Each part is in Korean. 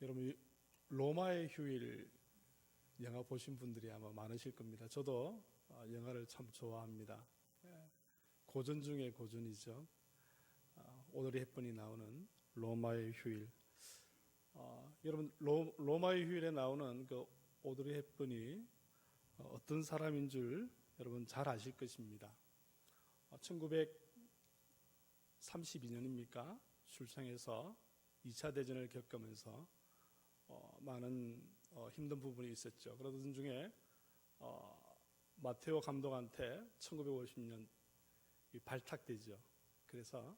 여러분, 로마의 휴일 영화 보신 분들이 아마 많으실 겁니다. 저도 영화를 참 좋아합니다. 고전 중에 고전이죠. 오드리 헵번이 나오는 로마의 휴일. 여러분, 로마의 휴일에 나오는 그 오드리 헵번이 어떤 사람인 줄 여러분 잘 아실 것입니다. 1932년입니까? 출생해서 2차 대전을 겪으면서 많은 힘든 부분이 있었죠. 그러던 중에 마테오 감독한테 1950년 발탁되죠. 그래서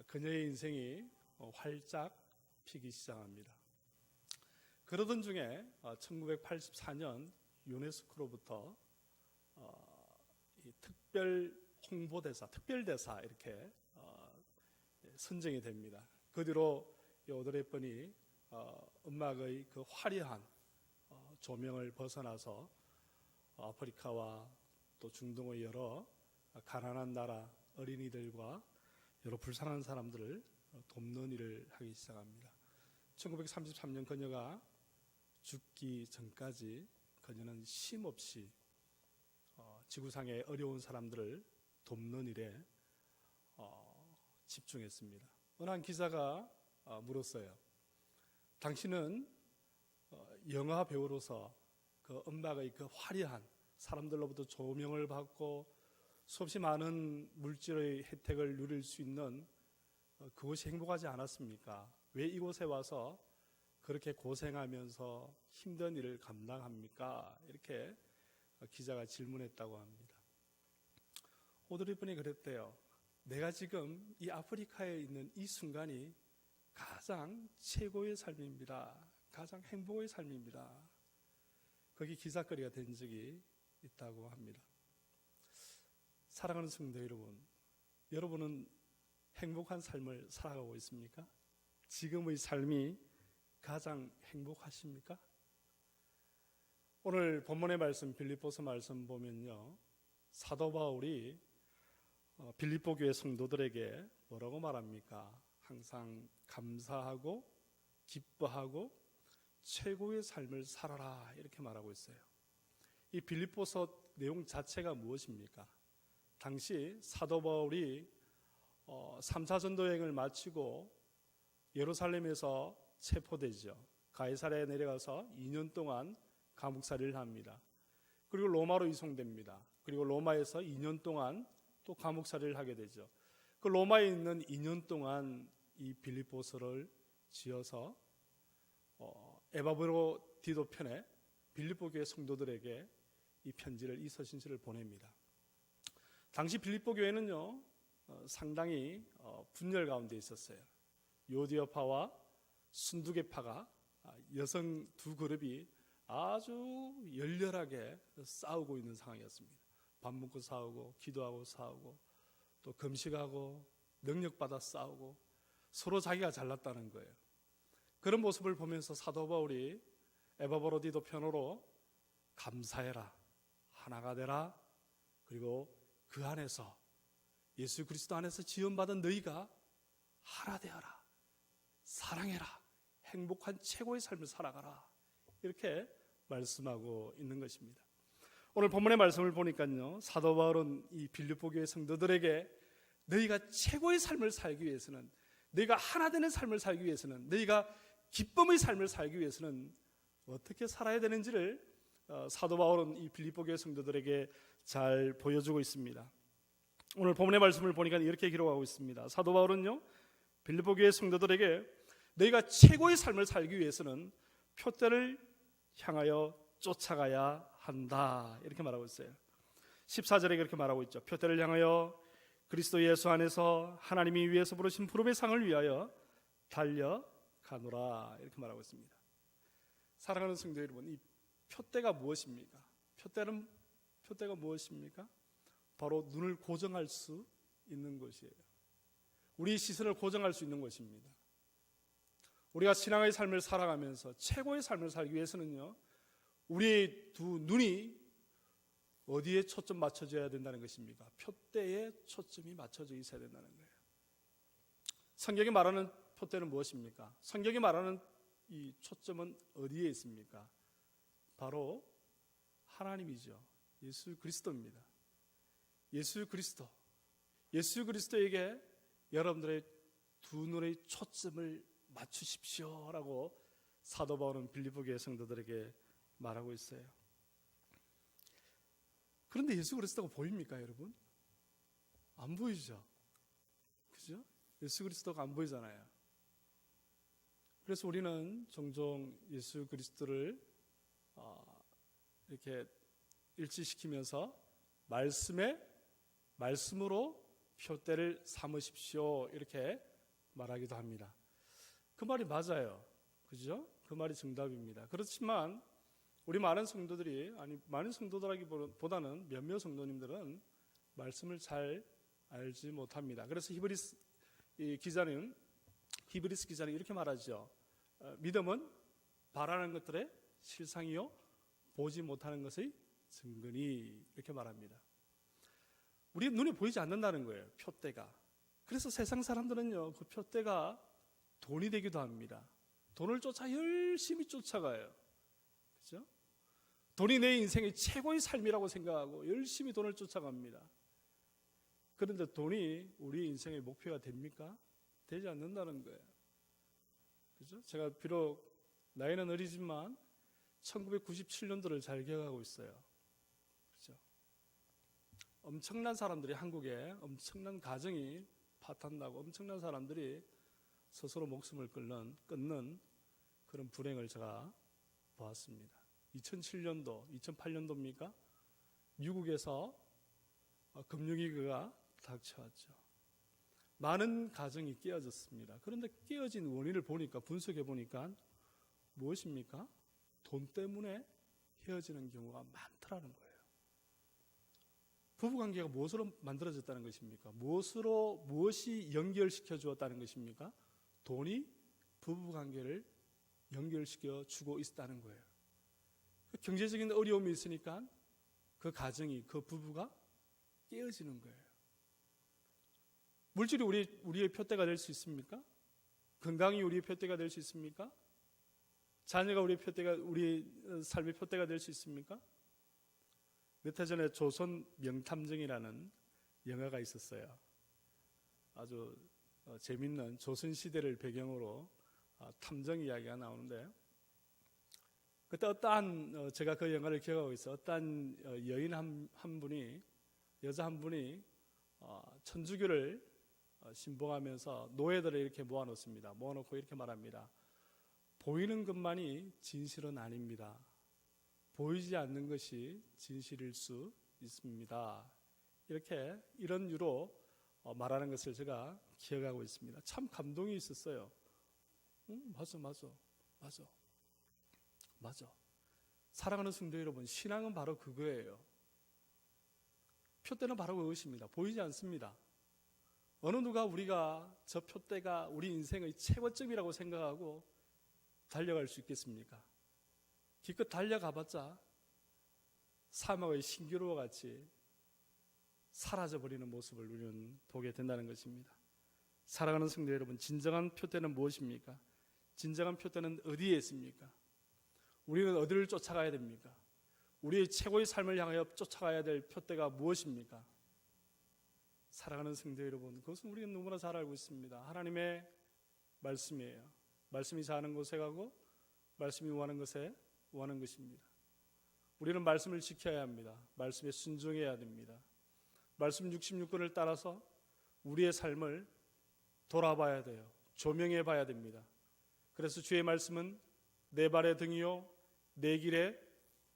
그녀의 인생이 활짝 피기 시작합니다. 그러던 중에 1984년 유네스코로부터 이 특별 홍보대사, 특별대사 이렇게 선정이 됩니다. 그 뒤로 오드리 헵번이 음악의 그 화려한 조명을 벗어나서 아프리카와 또 중동의 여러 가난한 나라 어린이들과 여러 불쌍한 사람들을 돕는 일을 하기 시작합니다. 1933년 그녀가 죽기 전까지 그녀는 쉼없이 지구상의 어려운 사람들을 돕는 일에 집중했습니다. 어느 한 기자가 물었어요. 당신은 영화 배우로서 그 음악의 그 화려한 사람들로부터 조명을 받고 수없이 많은 물질의 혜택을 누릴 수 있는 그것이 행복하지 않았습니까? 왜 이곳에 와서 그렇게 고생하면서 힘든 일을 감당합니까? 이렇게 기자가 질문했다고 합니다. 오드리 헵번이 그랬대요. 내가 지금 이 아프리카에 있는 이 순간이 가장 최고의 삶입니다. 가장 행복의 삶입니다. 거기 기사거리가 된 적이 있다고 합니다. 사랑하는 성도 여러분, 여러분은 행복한 삶을 살아가고 있습니까? 지금의 삶이 가장 행복하십니까? 오늘 본문의 말씀 빌립보서 말씀 보면요, 사도 바울이 빌립보 교회 성도들에게 뭐라고 말합니까? 항상 감사하고 기뻐하고 최고의 삶을 살아라 이렇게 말하고 있어요. 이 빌립보서 내용 자체가 무엇입니까? 당시 사도 바울이 3차 전도 여행을 마치고 예루살렘에서 체포되죠. 가이사랴에 내려가서 2년 동안 감옥살이를 합니다. 그리고 로마로 이송됩니다. 그리고 로마에서 2년 동안 또 감옥살이를 하게 되죠. 그 로마에 있는 2년 동안 이 빌립보서를 지어서 에바브로디도 편에 빌립보 교회 성도들에게 이 편지를, 이 서신지를 보냅니다. 당시 빌립보 교회는요 상당히 분열 가운데 있었어요. 요디어파와 순두계파가 여성 두 그룹이 아주 열렬하게 싸우고 있는 상황이었습니다. 밥 먹고 싸우고 기도하고 싸우고 또 금식하고 능력받아 싸우고 서로 자기가 잘났다는 거예요. 그런 모습을 보면서 사도 바울이 에바브로디도 편으로 감사해라, 하나가 되라, 그리고 그 안에서 예수 그리스도 안에서 지원받은 너희가 하나 되어라, 사랑해라, 행복한 최고의 삶을 살아가라 이렇게 말씀하고 있는 것입니다. 오늘 본문의 말씀을 보니까요, 사도 바울은 이 빌립보 교회 성도들에게 너희가 최고의 삶을 살기 위해서는, 너희가 하나 되는 삶을 살기 위해서는, 너희가 기쁨의 삶을 살기 위해서는 어떻게 살아야 되는지를 사도 바울은 이 빌립보 교회 성도들에게 잘 보여주고 있습니다. 오늘 본문의 말씀을 보니까 이렇게 기록하고 있습니다. 사도 바울은요, 빌립보 교회 성도들에게 너희가 최고의 삶을 살기 위해서는 표대를 향하여 쫓아가야 한다 이렇게 말하고 있어요. 14절에 그렇게 말하고 있죠. 표대를 향하여 그리스도 예수 안에서 하나님이 위에서 부르신 부름의 상을 위하여 달려가노라 이렇게 말하고 있습니다. 사랑하는 성도 여러분, 이 표대가 무엇입니까? 표대가 무엇입니까? 바로 눈을 고정할 수 있는 것이에요. 우리의 시선을 고정할 수 있는 것입니다. 우리가 신앙의 삶을 살아가면서 최고의 삶을 살기 위해서는요, 우리의 두 눈이 어디에 초점 맞춰져야 된다는 것입니까? 표대에 초점이 맞춰져 있어야 된다는 거예요. 성경이 말하는 표대는 무엇입니까? 성경이 말하는 이 초점은 어디에 있습니까? 바로 하나님이죠. 예수 그리스도입니다. 예수 그리스도에게 여러분들의 두 눈의 초점을 맞추십시오라고 사도 바울은 빌립보 교회 성도들에게 말하고 있어요. 그런데 예수 그리스도가 보입니까, 여러분? 안 보이죠. 그죠? 예수 그리스도가 안 보이잖아요. 그래서 우리는 종종 예수 그리스도를 이렇게 일치시키면서 말씀으로 표대를 삼으십시오 이렇게 말하기도 합니다. 그 말이 맞아요. 그죠? 그 말이 정답입니다. 그렇지만 우리 많은 성도들하기보다는 몇몇 성도님들은 말씀을 잘 알지 못합니다. 그래서 히브리스 기자는 이렇게 말하죠. 믿음은 바라는 것들의 실상이요 보지 못하는 것의 증거니 이렇게 말합니다. 우리 눈에 보이지 않는다는 거예요. 표대가. 그래서 세상 사람들은요 그 표대가 돈이 되기도 합니다. 돈을 열심히 쫓아가요. 그렇죠? 돈이 내 인생의 최고의 삶이라고 생각하고 열심히 돈을 쫓아갑니다. 그런데 돈이 우리 인생의 목표가 됩니까? 되지 않는다는 거예요. 그죠? 제가 비록 나이는 어리지만 1997년도를 잘 기억하고 있어요. 그죠? 엄청난 사람들이 한국에 엄청난 가정이 파탄나고 엄청난 사람들이 스스로 목숨을 끊는 그런 불행을 제가 보았습니다. 2007년도, 2008년도입니까? 미국에서 금융위기가 닥쳐왔죠. 많은 가정이 깨어졌습니다. 그런데 깨어진 원인을 분석해 보니까 무엇입니까? 돈 때문에 헤어지는 경우가 많더라는 거예요. 부부관계가 무엇으로 만들어졌다는 것입니까? 무엇이 연결시켜 주었다는 것입니까? 돈이 부부관계를 연결시켜 주고 있다는 거예요. 경제적인 어려움이 있으니까 그 가정이, 그 부부가 깨어지는 거예요. 물질이 우리의 표대가 될 수 있습니까? 건강이 우리의 표대가 될 수 있습니까? 자녀가 우리 삶의 표대가 될 수 있습니까? 몇 해 전에 조선 명탐정이라는 영화가 있었어요. 아주 재밌는 조선 시대를 배경으로 탐정 이야기가 나오는데, 그때 제가 그 영화를 기억하고 있어요. 어떠한 여인 여자 한 분이 천주교를 신봉하면서 노예들을 이렇게 모아놓습니다. 모아놓고 이렇게 말합니다. 보이는 것만이 진실은 아닙니다. 보이지 않는 것이 진실일 수 있습니다. 이런 유로 말하는 것을 제가 기억하고 있습니다. 참 감동이 있었어요. 맞아. 사랑하는 성도 여러분, 신앙은 바로 그거예요. 표대는 바로 그것입니다. 보이지 않습니다. 어느 누가 우리가 저 표대가 우리 인생의 최고점이라고 생각하고 달려갈 수 있겠습니까? 기껏 달려가봤자 사막의 신기루와 같이 사라져버리는 모습을 우리는 보게 된다는 것입니다. 사랑하는 성도 여러분, 진정한 표대는 무엇입니까? 진정한 표대는 어디에 있습니까? 우리는 어디를 쫓아가야 됩니까? 우리의 최고의 삶을 향하여 쫓아가야 될 표대가 무엇입니까? 사랑하는 성도 여러분, 그것은 우리가 너무나 잘 알고 있습니다. 하나님의 말씀이에요. 말씀이 사는 곳에 가고 말씀이 원하는 것에 원하는 것입니다. 우리는 말씀을 지켜야 합니다. 말씀에 순종해야 됩니다. 말씀 66권을 따라서 우리의 삶을 돌아봐야 돼요. 조명해 봐야 됩니다. 그래서 주의 말씀은 내 발의 등이요 내 길의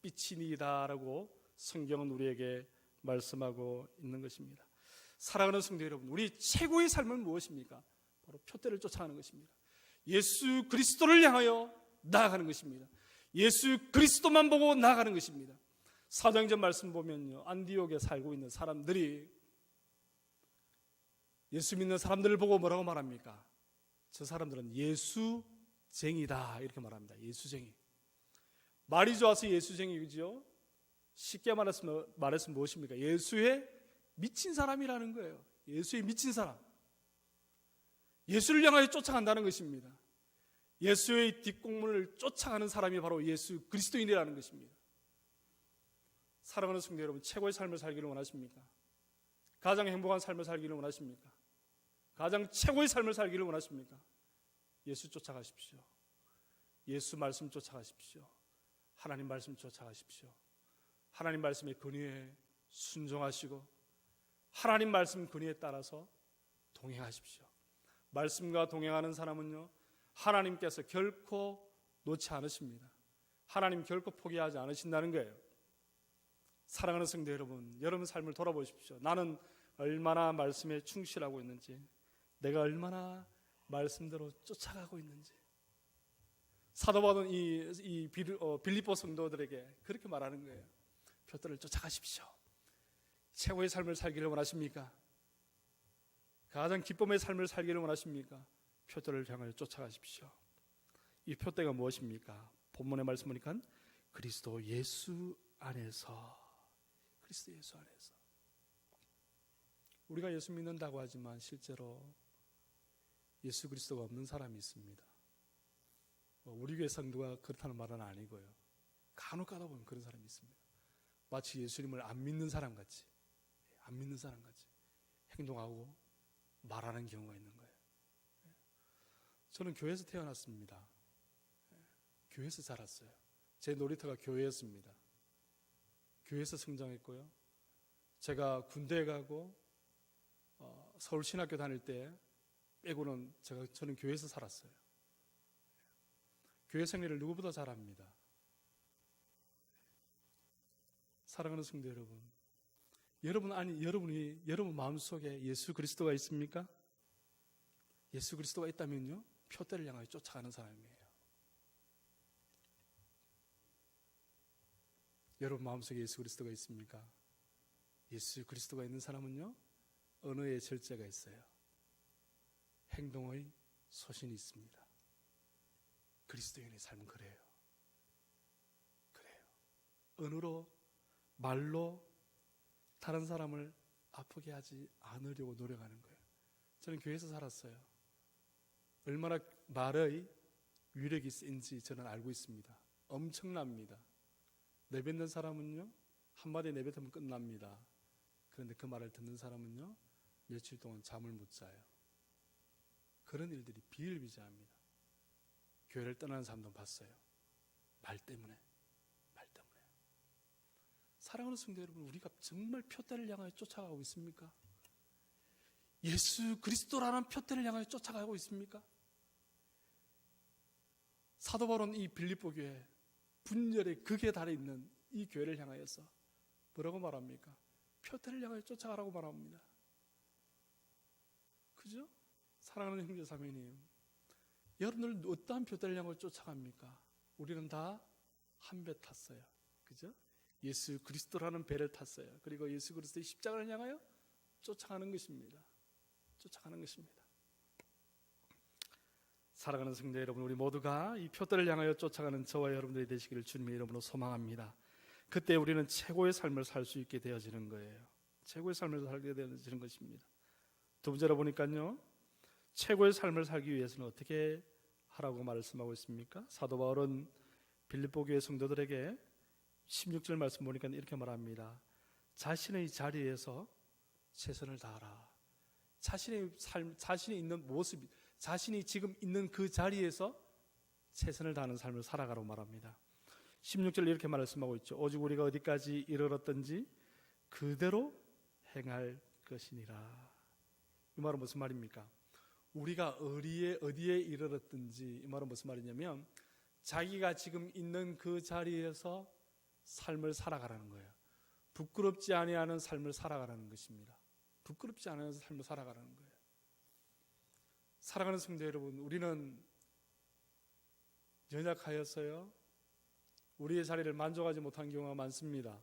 빛이니이다 라고 성경은 우리에게 말씀하고 있는 것입니다. 사랑하는 성도 여러분, 우리 최고의 삶은 무엇입니까? 바로 표대를 쫓아가는 것입니다. 예수 그리스도를 향하여 나아가는 것입니다. 예수 그리스도만 보고 나아가는 것입니다. 사도행전 말씀 보면요, 안디옥에 살고 있는 사람들이 예수 믿는 사람들을 보고 뭐라고 말합니까? 저 사람들은 예수쟁이다 이렇게 말합니다. 예수쟁이. 말이 좋아서 예수쟁이죠. 쉽게 말해서 무엇입니까? 예수에 미친 사람이라는 거예요. 예수에 미친 사람. 예수를 향하여 쫓아간다는 것입니다. 예수의 뒷공문을 쫓아가는 사람이 바로 예수 그리스도인이라는 것입니다. 사랑하는 성도 여러분, 최고의 삶을 살기를 원하십니까? 가장 행복한 삶을 살기를 원하십니까? 가장 최고의 삶을 살기를 원하십니까? 예수 쫓아가십시오. 예수 말씀 쫓아가십시오. 하나님 말씀 쫓아가십시오. 하나님 말씀의 권위에 순종하시고 하나님 말씀 권위에 따라서 동행하십시오. 말씀과 동행하는 사람은요, 하나님께서 결코 놓지 않으십니다. 하나님 결코 포기하지 않으신다는 거예요. 사랑하는 성도 여러분, 여러분 삶을 돌아보십시오. 나는 얼마나 말씀에 충실하고 있는지, 내가 얼마나 말씀대로 쫓아가고 있는지. 사도 바울은 이 빌립보 성도들에게 그렇게 말하는 거예요. 표대를 쫓아가십시오. 최고의 삶을 살기를 원하십니까? 가장 기쁨의 삶을 살기를 원하십니까? 표대를 향하여 쫓아가십시오. 이 표대가 무엇입니까? 본문의 말씀 보니까 그리스도 예수 안에서, 그리스도 예수 안에서. 우리가 예수 믿는다고 하지만 실제로 예수 그리스도가 없는 사람이 있습니다. 우리 교회 성도가 그렇다는 말은 아니고요. 간혹 가다 보면 그런 사람이 있습니다. 마치 예수님을 안 믿는 사람 같이 행동하고 말하는 경우가 있는 거예요. 저는 교회에서 태어났습니다. 교회에서 자랐어요. 제 놀이터가 교회였습니다. 교회에서 성장했고요. 제가 군대에 가고 서울신학교 다닐 때 빼고는 저는 교회에서 살았어요. 교회 생활을 누구보다 잘합니다. 사랑하는 성도 여러분, 여러분 마음속에 예수 그리스도가 있습니까? 예수 그리스도가 있다면요, 표대를 향하여 쫓아가는 사람이에요. 여러분 마음속에 예수 그리스도가 있습니까? 예수 그리스도가 있는 사람은요, 언어의 절제가 있어요. 행동의 소신이 있습니다. 그리스도인의 삶은 그래요. 언어로, 말로 다른 사람을 아프게 하지 않으려고 노력하는 거예요. 저는 교회에서 살았어요. 얼마나 말의 위력이 센지 저는 알고 있습니다. 엄청납니다. 내뱉는 사람은요, 한마디 내뱉으면 끝납니다. 그런데 그 말을 듣는 사람은요, 며칠 동안 잠을 못 자요. 그런 일들이 비일비재합니다. 교회를 떠나는 사람도 봤어요. 말 때문에. 사랑하는 성도 여러분, 우리가 정말 표대를 향하여 쫓아가고 있습니까? 예수 그리스도라는 표대를 향하여 쫓아가고 있습니까? 사도 바울은 이 빌립보 교회, 분열의 극에 달해 있는 이 교회를 향하여서 뭐라고 말합니까? 표대를 향하여 쫓아가라고 말합니다. 그죠? 사랑하는 형제 자매님, 여러분들 어떠한 표대를 향하여 쫓아갑니까? 우리는 다 한 배 탔어요. 그죠? 예수 그리스도라는 배를 탔어요. 그리고 예수 그리스도의 십자가를 향하여 쫓아가는 것입니다. 사랑하는 성도 여러분, 우리 모두가 이 표대를 향하여 쫓아가는 저와 여러분들이 되시기를 주님의 이름으로 소망합니다. 그때 우리는 최고의 삶을 살 수 있게 되어지는 거예요. 최고의 삶을 살게 되어지는 것입니다. 두 번째로 보니까요, 최고의 삶을 살기 위해서는 어떻게 하라고 말씀하고 있습니까? 사도 바울은 빌립보 교회 성도들에게 16절 말씀 보니까 이렇게 말합니다. 자신의 자리에서 최선을 다하라. 자신의 삶, 자신이 있는 모습, 자신이 지금 있는 그 자리에서 최선을 다하는 삶을 살아가라고 말합니다. 16절 이렇게 말씀하고 있죠. 오직 우리가 어디까지 이르렀든지 그대로 행할 것이니라. 이 말은 무슨 말입니까? 우리가 어디에 이르렀든지, 이 말은 무슨 말이냐면 자기가 지금 있는 그 자리에서 삶을 살아가라는 거예요. 부끄럽지 아니하는 삶을 살아가라는 것입니다. 부끄럽지 않은 삶을 살아가라는 거예요. 사랑하는 성도 여러분, 우리는 연약하여서요, 우리의 자리를 만족하지 못한 경우가 많습니다.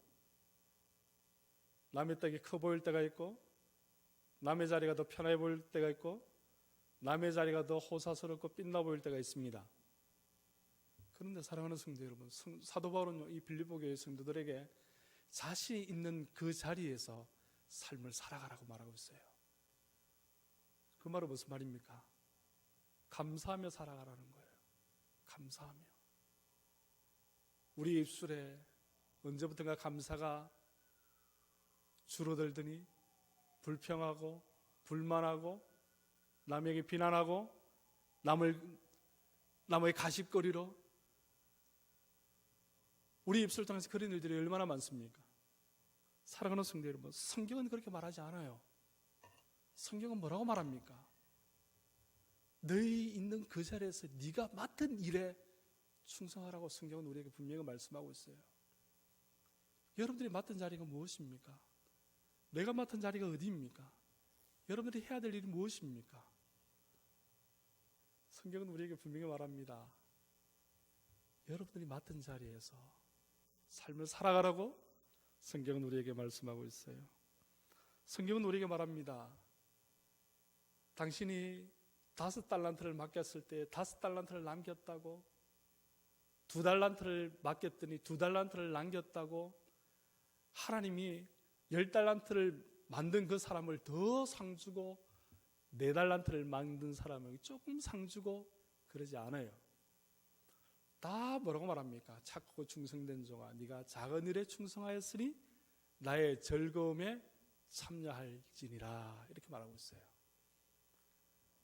남의 떡이 커 보일 때가 있고, 남의 자리가 더 편해 보일 때가 있고, 남의 자리가 더 호사스럽고 빛나 보일 때가 있습니다. 그런데 사랑하는 성도 여러분, 사도 바울은 이 빌립보 교회 성도들에게 자신이 있는 그 자리에서 삶을 살아가라고 말하고 있어요. 그 말은 무슨 말입니까? 감사하며 살아가라는 거예요. 감사하며 우리 입술에 언제부턴가 감사가 줄어들더니 불평하고 불만하고 남에게 비난하고 남의 가십거리로 우리 입술을 통해서 그런 일들이 얼마나 많습니까? 사랑하는 성도 여러분, 성경은 그렇게 말하지 않아요. 성경은 뭐라고 말합니까? 너희 있는 그 자리에서 네가 맡은 일에 충성하라고 성경은 우리에게 분명히 말씀하고 있어요. 여러분들이 맡은 자리가 무엇입니까? 내가 맡은 자리가 어디입니까? 여러분들이 해야 될 일이 무엇입니까? 성경은 우리에게 분명히 말합니다. 여러분들이 맡은 자리에서 삶을 살아가라고 성경은 우리에게 말씀하고 있어요. 성경은 우리에게 말합니다. 당신이 5달란트를 맡겼을 때 5달란트를 남겼다고, 2달란트를 맡겼더니 2달란트를 남겼다고, 하나님이 10달란트를 만든 그 사람을 더 상 주고 4달란트를 만든 사람을 조금 상 주고 그러지 않아요. 다 뭐라고 말합니까? 착하고 충성된 종아, 네가 작은 일에 충성하였으니 나의 즐거움에 참여할지니라, 이렇게 말하고 있어요.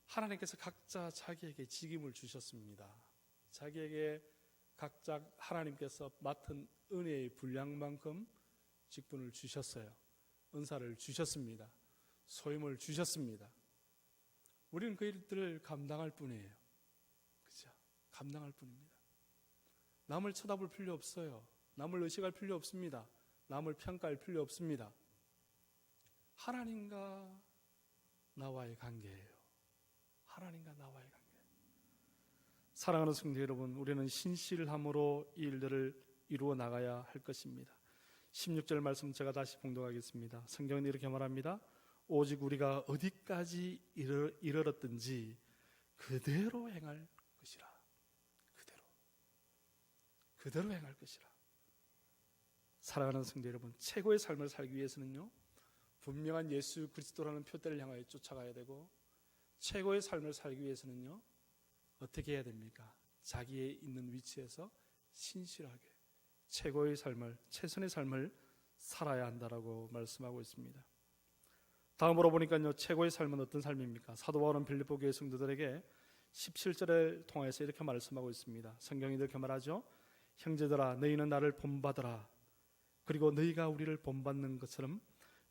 하나님께서 각자 자기에게 직임을 주셨습니다. 자기에게 각자 하나님께서 맡은 은혜의 분량만큼 직분을 주셨어요. 은사를 주셨습니다. 소임을 주셨습니다. 우리는 그 일들을 감당할 뿐이에요. 그죠? 감당할 뿐입니다. 남을 쳐다볼 필요 없어요. 남을 의식할 필요 없습니다. 남을 평가할 필요 없습니다. 하나님과 나와의 관계예요. 하나님과 나와의 관계. 사랑하는 성도 여러분, 우리는 신실함으로 이 일들을 이루어 나가야 할 것입니다. 16절 말씀 제가 다시 봉독하겠습니다. 성경은 이렇게 말합니다. 오직 우리가 어디까지 이르렀든지 그대로 행할 것이라. 그대로 행할 것이라. 사랑하는 성도 여러분, 최고의 삶을 살기 위해서는요, 분명한 예수 그리스도라는 표대를 향하여 쫓아가야 되고, 최고의 삶을 살기 위해서는요, 어떻게 해야 됩니까? 자기의 있는 위치에서 신실하게 최고의 삶을, 최선의 삶을 살아야 한다라고 말씀하고 있습니다. 다음으로 보니까요, 최고의 삶은 어떤 삶입니까? 사도 바울은 빌립보 교회 성도들에게 17절을 통해서 이렇게 말씀하고 있습니다. 성경이 이렇게 말하죠. 형제들아, 너희는 나를 본받으라. 그리고 너희가 우리를 본받는 것처럼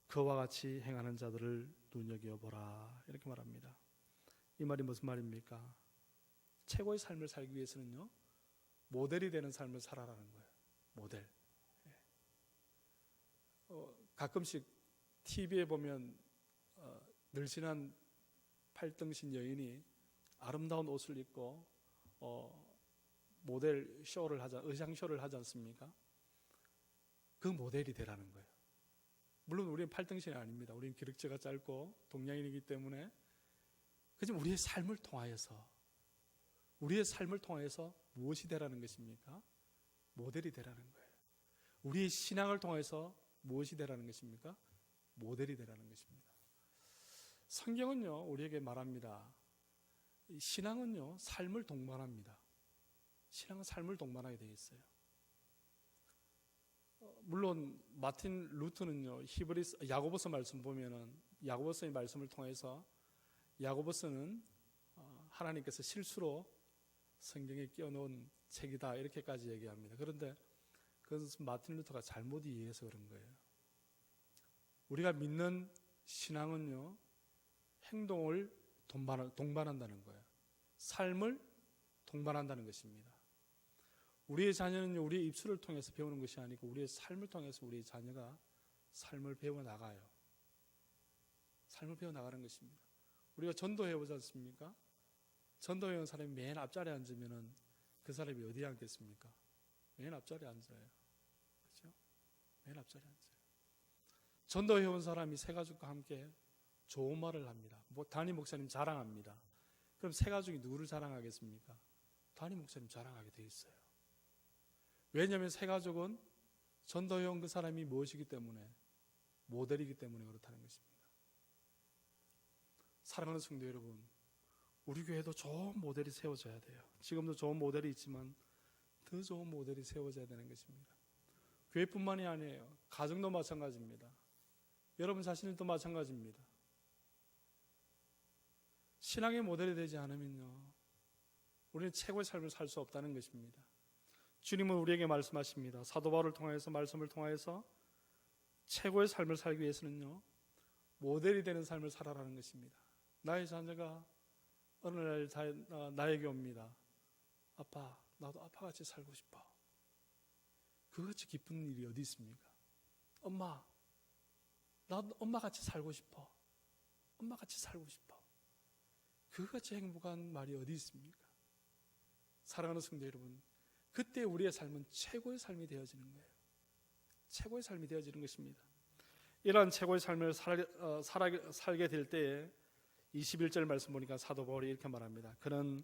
그와 같이 행하는 자들을 눈여겨보라. 이렇게 말합니다. 이 말이 무슨 말입니까? 최고의 삶을 살기 위해서는요, 모델이 되는 삶을 살아라는 거예요. 모델. 가끔씩 TV에 보면 늘씬한 팔등신 여인이 아름다운 옷을 입고 모델 쇼를 의상 쇼를 하지 않습니까? 그 모델이 되라는 거예요. 물론 우리는 팔등신이 아닙니다. 우리는 기력제가 짧고 동양인이기 때문에, 그지만 우리의 삶을 통하여서 무엇이 되라는 것입니까? 모델이 되라는 거예요. 우리의 신앙을 통해서 무엇이 되라는 것입니까? 모델이 되라는 것입니다. 성경은요, 우리에게 말합니다. 신앙은요, 삶을 동반합니다. 신앙은 삶을 동반하게 되어 있어요. 물론 마틴 루터는요, 야고보서 말씀 보면은 야고보서의 말씀을 통해서 야고보서는 하나님께서 실수로 성경에 끼워놓은 책이다, 이렇게까지 얘기합니다. 그런데 그것은 마틴 루터가 잘못 이해해서 그런 거예요. 우리가 믿는 신앙은요, 행동을 동반한다는 거예요. 삶을 동반한다는 것입니다. 우리의 자녀는 우리의 입술을 통해서 배우는 것이 아니고 우리의 삶을 통해서 우리의 자녀가 삶을 배워나가요. 삶을 배워나가는 것입니다. 우리가 전도해보지 않습니까? 전도해온 사람이 맨 앞자리에 앉으면 그 사람이 어디에 앉겠습니까? 맨 앞자리에 앉아요. 그렇죠? 맨 앞자리에 앉아요. 전도해온 사람이 새 가족과 함께 좋은 말을 합니다. 담임 목사님 자랑합니다. 그럼 새 가족이 누구를 자랑하겠습니까? 담임 목사님 자랑하게 돼 있어요. 왜냐하면 새 가족은 전도해온 그 사람이 무엇이기 때문에, 모델이기 때문에 그렇다는 것입니다. 사랑하는 성도 여러분, 우리 교회도 좋은 모델이 세워져야 돼요. 지금도 좋은 모델이 있지만 더 좋은 모델이 세워져야 되는 것입니다. 교회뿐만이 아니에요. 가정도 마찬가지입니다. 여러분 자신도 마찬가지입니다. 신앙의 모델이 되지 않으면요, 우리는 최고의 삶을 살 수 없다는 것입니다. 주님은 우리에게 말씀하십니다. 사도 바울을 통해서, 말씀을 통해서 최고의 삶을 살기 위해서는요, 모델이 되는 삶을 살아라는 것입니다. 나의 자녀가 어느 날 나에게 옵니다. 아빠, 나도 아빠같이 살고 싶어. 그것이 기쁜 일이 어디 있습니까? 엄마, 나도 엄마같이 살고 싶어. 엄마같이 살고 싶어. 그것이 행복한 말이 어디 있습니까? 사랑하는 성도 여러분, 그때 우리의 삶은 최고의 삶이 되어지는 거예요. 최고의 삶이 되어지는 것입니다. 이러한 최고의 삶을 살게 될 때에 21절 말씀 보니까 사도 바울이 이렇게 말합니다. 그는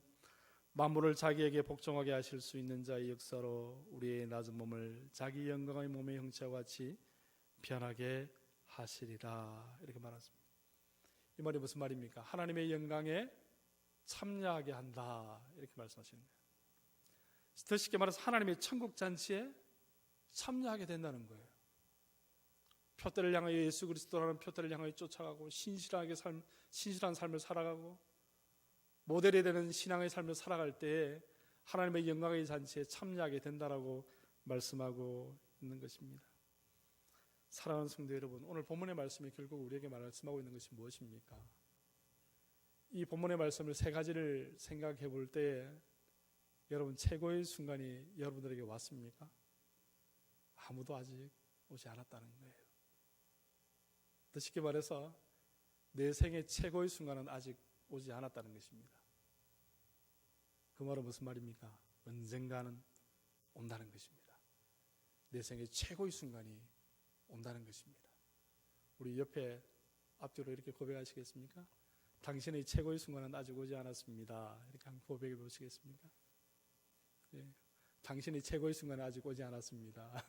만물을 자기에게 복종하게 하실 수 있는 자의 역사로 우리의 낮은 몸을 자기 영광의 몸의 형체와 같이 변하게 하시리라, 이렇게 말했습니다. 이 말이 무슨 말입니까? 하나님의 영광에 참여하게 한다, 이렇게 말씀하시는 거예요. 더 쉽게 말해서 하나님의 천국 잔치에 참여하게 된다는 거예요. 표대를 향하여, 예수 그리스도라는 표대를 향하여 쫓아가고 신실한 삶을 살아가고 모델이 되는 신앙의 삶을 살아갈 때에 하나님의 영광의 잔치에 참여하게 된다라고 말씀하고 있는 것입니다. 사랑하는 성도 여러분, 오늘 본문의 말씀이 결국 우리에게 말씀하고 있는 것이 무엇입니까? 이 본문의 말씀을 세 가지를 생각해 볼 때에 여러분, 최고의 순간이 여러분들에게 왔습니까? 아무도 아직 오지 않았다는 거예요. 더 쉽게 말해서 내 생의 최고의 순간은 아직 오지 않았다는 것입니다. 그 말은 무슨 말입니까? 언젠가는 온다는 것입니다. 내 생의 최고의 순간이 온다는 것입니다. 우리 옆에 앞뒤로 이렇게 고백하시겠습니까? 당신의 최고의 순간은 아직 오지 않았습니다. 이렇게 한번 고백해 보시겠습니까? 예, 당신의 최고의 순간은 아직 오지 않았습니다.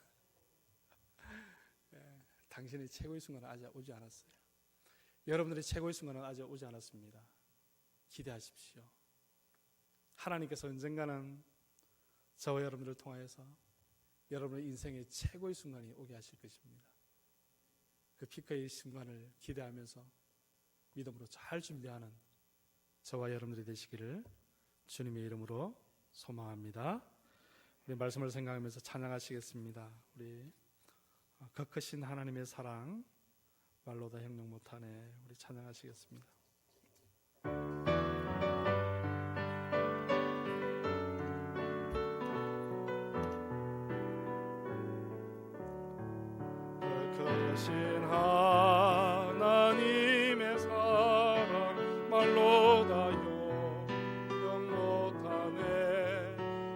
예, 당신의 최고의 순간은 아직 오지 않았어요. 여러분들의 최고의 순간은 아직 오지 않았습니다. 기대하십시오. 하나님께서 언젠가는 저와 여러분들을 통하여서 여러분의 인생의 최고의 순간이 오게 하실 것입니다. 그 피크의 순간을 기대하면서 믿음으로 잘 준비하는 저와 여러분들이 되시기를 주님의 이름으로 소망합니다. 우리 말씀을 생각하면서 찬양하시겠습니다. 우리 그 크신 하나님의 사랑 말로 다 형용 못하네. 우리 찬양하시겠습니다. 그 크신 하나님의 사랑 말로 다 형용 못하네.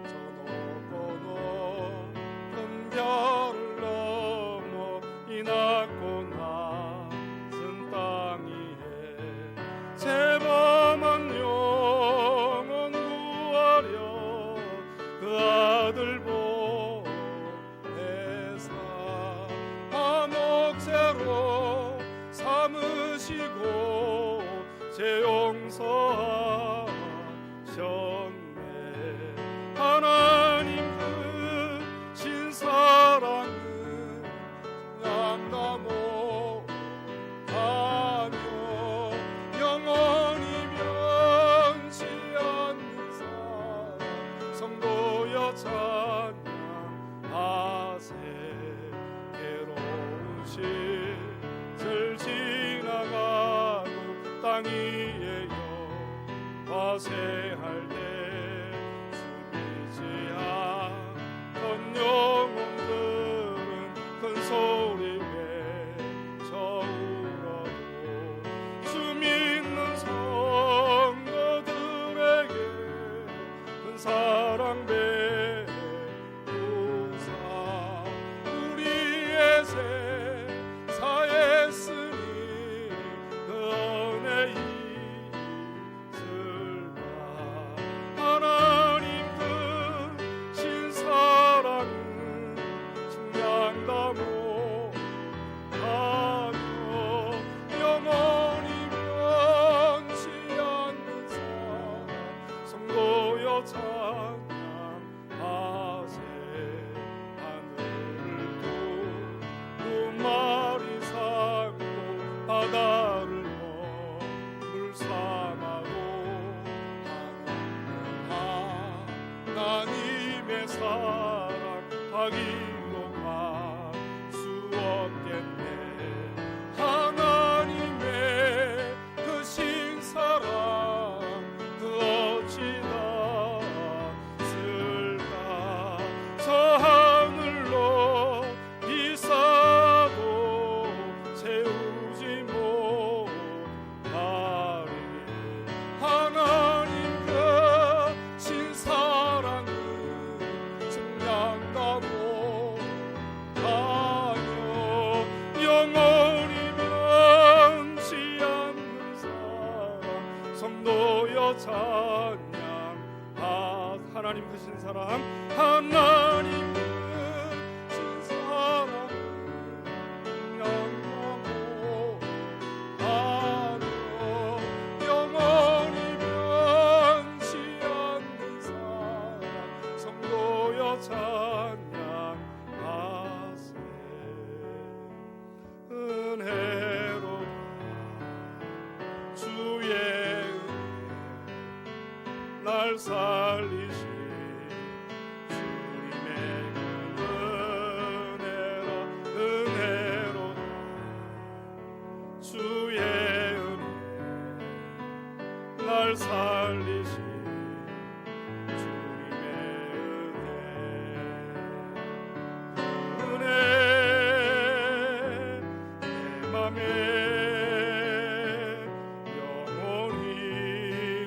저 높고 높은 별을 넘어 이 낮고 낮은 땅 위에 죄범한 영혼 구하려 그 아들 보내사 화목제로 삼으시고 죄 용서하셨네. 하나님 그 신사랑은 양다 못하며 영원히 변치 않는 사랑 성도여 찬양하세. 괴로운 시절 지나가도 땅 위에 화세할 때 숨기지 않던 영혼들은 큰 소리 외쳐 울어도 주 믿는 성도들에게 큰 사랑 베푸사 우리의 세사했으니 그 은혜 있을까. 하나님의 사랑하기로 갈 수 없겠네. 하나님의 그 신사랑 그 어찌 닿았을까. 저 하늘로 비싸도 채우지 못하리. 하나님 그 신사랑은 증량가고 가요. 영원히 변치 않는 사랑 성도여 찬양. 하나님 그 신사랑, 하나님 그 신사랑 영원하고 가요. 영원히 변치 않는 사랑 성도여 찬양하세. 은혜로다 주의 날 살리시 주님의 그 은혜로다. 주의 은혜 날 살리시 주님의 은혜 내 맘에 영원히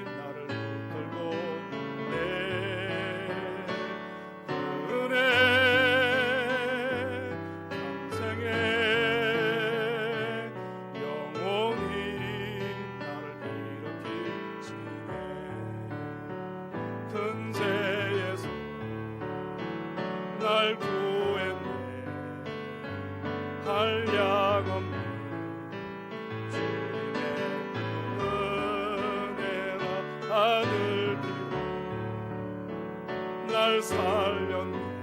나를 붙들고 내 은혜 평생에 영원히 나를 일으키시네. 큰 죄에서 날 구했네. 한량없는 주님의 은혜라 아들 피로 날 살렸네.